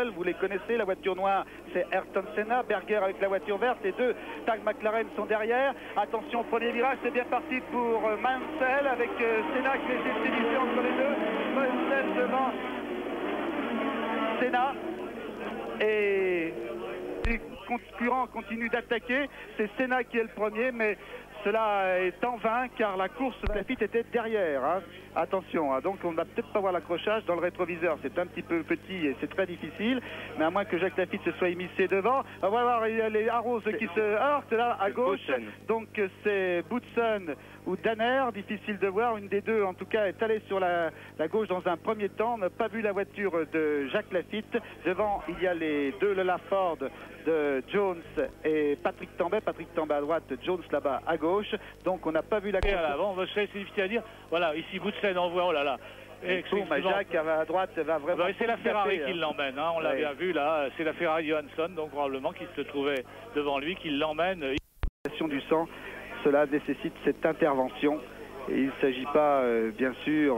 Mansell, vous les connaissez, la voiture noire c'est Ayrton Senna, Berger avec la voiture verte, les deux Tag McLaren sont derrière. Attention, premier virage, c'est bien parti pour Mansell avec Senna qui essaie de s'éviter entre les deux. Mansell devant Senna et les concurrents continuent d'attaquer. C'est Senna qui est le premier, mais cela est en vain car la course Lafite était derrière. Hein. Attention, hein. Donc on ne va peut-être pas voir l'accrochage dans le rétroviseur. C'est un petit peu petit et c'est très difficile. Mais à moins que Jacques Lafite se soit immiscé devant. On va voir, il y a les Arrows qui se heurtent là à gauche. Donc c'est Boutsen ou Danner, difficile de voir. Une des deux en tout cas est allée sur la gauche dans un premier temps. On n'a pas vu la voiture de Jacques Lafite. Devant il y a les deux Lola Ford de Jones et Patrick Tambay. Patrick Tambay à droite, Jones là-bas à gauche. Donc on n'a pas vu la course. Bon, c'est difficile à dire. Voilà, ici Boutsen envoie, oh là là. Jacques à droite va vraiment. C'est la Ferrari qui l'emmène, hein, on l'a bien vu là, c'est la Ferrari Johansson, donc probablement qui se trouvait devant lui, qui l'emmène. Du sang, cela nécessite cette intervention. Et il ne s'agit pas, bien sûr,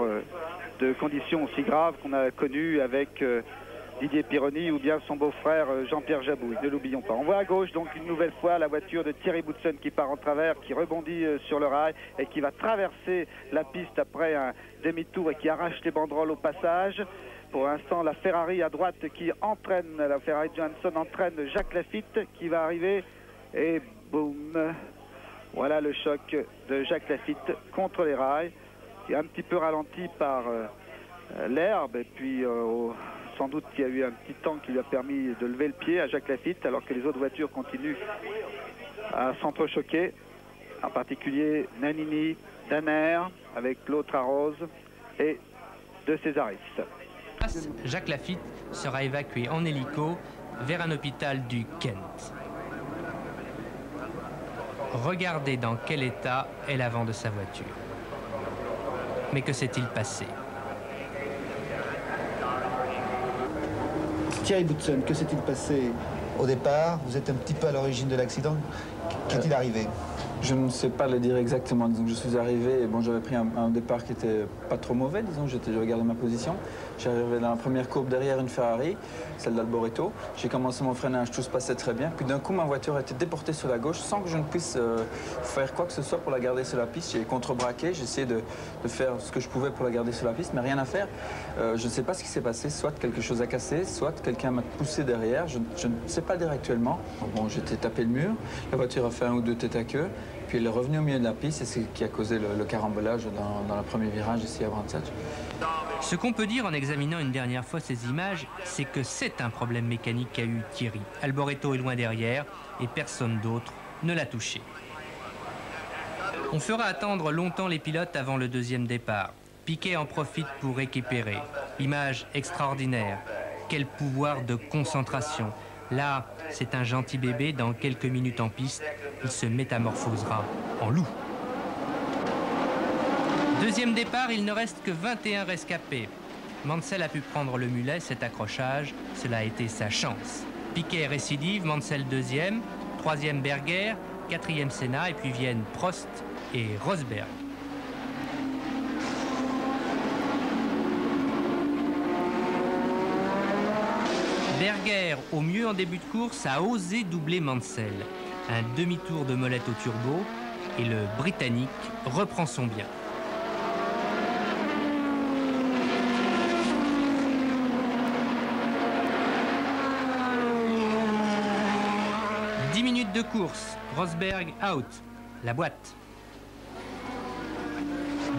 de conditions aussi graves qu'on a connues avec Didier Pironi ou bien son beau-frère Jean-Pierre Jabouille, ne l'oublions pas. On voit à gauche donc une nouvelle fois la voiture de Thierry Boutsen qui part en travers, qui rebondit sur le rail et qui va traverser la piste après un demi-tour et qui arrache les banderoles au passage. Pour l'instant, la Ferrari à droite qui entraîne, la Ferrari Johansson entraîne Jacques Lafite qui va arriver et boum. Voilà le choc de Jacques Lafite contre les rails, qui est un petit peu ralenti par l'herbe et puis sans doute qu'il y a eu un petit temps qui lui a permis de lever le pied à Jacques Lafite alors que les autres voitures continuent à s'entrechoquer, en particulier Nannini, Danner avec l'autre Arrows et De Cesaris. Jacques Lafite sera évacué en hélico vers un hôpital du Kent. Regardez dans quel état est l'avant de sa voiture. Mais que s'est-il passé? Thierry Boutsen, que s'est-il passé? Au départ, vous êtes un petit peu à l'origine de l'accident. Qu'est-il arrivé? Je ne sais pas le dire exactement. Disons que je suis arrivé et bon, j'avais pris un départ qui était pas trop mauvais. Disons, je regardais ma position. J'arrivais dans la première courbe derrière une Ferrari, celle d'Alboreto. J'ai commencé mon freinage, tout se passait très bien. Puis d'un coup, ma voiture a été déportée sur la gauche sans que je ne puisse faire quoi que ce soit pour la garder sur la piste. J'ai contre-braqué, j'ai essayé de faire ce que je pouvais pour la garder sur la piste, mais rien à faire. Je ne sais pas ce qui s'est passé. Soit quelque chose a cassé, soit quelqu'un m'a poussé derrière. Je ne sais pas dire actuellement. Bon, j'étais tapé le mur. La voiture a fait un ou deux tête à queue. Puis elle est revenue au milieu de la piste et c'est ce qui a causé le carambolage dans le premier virage ici à Brandsatch. Ce qu'on peut dire en examinant une dernière fois ces images, c'est que c'est un problème mécanique qu'a eu Thierry. Alboreto est loin derrière et personne d'autre ne l'a touché. On fera attendre longtemps les pilotes avant le deuxième départ. Piquet en profite pour récupérer. Image extraordinaire. Quel pouvoir de concentration. Là, c'est un gentil bébé, dans quelques minutes en piste, il se métamorphosera en loup. Deuxième départ, il ne reste que 21 rescapés. Mansell a pu prendre le mulet, cet accrochage, cela a été sa chance. Piquet récidive, Mansell deuxième, troisième Berger, quatrième Senna, et puis viennent Prost et Rosberg. Berger, au mieux en début de course, a osé doubler Mansell. Un demi-tour de molette au turbo et le Britannique reprend son bien. « 10 minutes de course, Rosberg out, la boîte.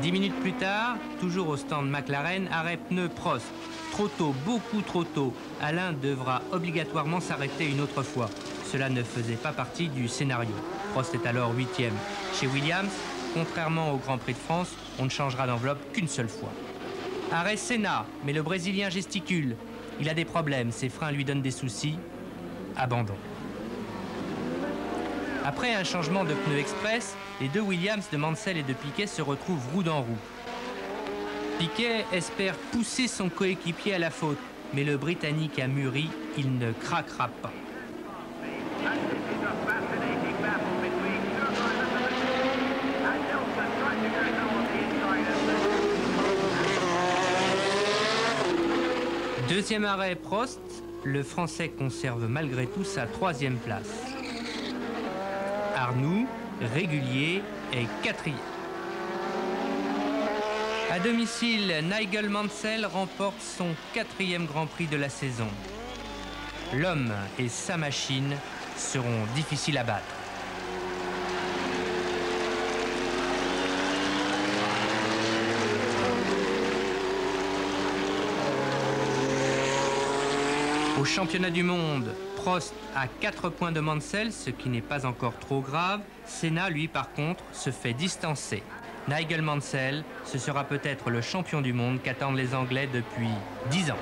10 minutes plus tard, toujours au stand McLaren, arrêt pneu Prost. Trop tôt, beaucoup trop tôt. Alain devra obligatoirement s'arrêter une autre fois. Cela ne faisait pas partie du scénario. Prost est alors 8e. Chez Williams, contrairement au Grand Prix de France, on ne changera d'enveloppe qu'une seule fois. Arrêt Senna, mais le Brésilien gesticule. Il a des problèmes, ses freins lui donnent des soucis. Abandon. Après un changement de pneu express, les deux Williams de Mansell et de Piquet se retrouvent roue dans roue. Piquet espère pousser son coéquipier à la faute, mais le Britannique a mûri, il ne craquera pas. Deuxième arrêt Prost, le Français conserve malgré tout sa 3e place. Arnoux, régulier, est 4e. À domicile, Nigel Mansell remporte son 4e Grand Prix de la saison. L'homme et sa machine seront difficiles à battre. Au championnat du monde, Prost a 4 points de Mansell, ce qui n'est pas encore trop grave. Senna, lui, par contre, se fait distancer. Nigel Mansell, ce sera peut-être le champion du monde qu'attendent les Anglais depuis 10 ans.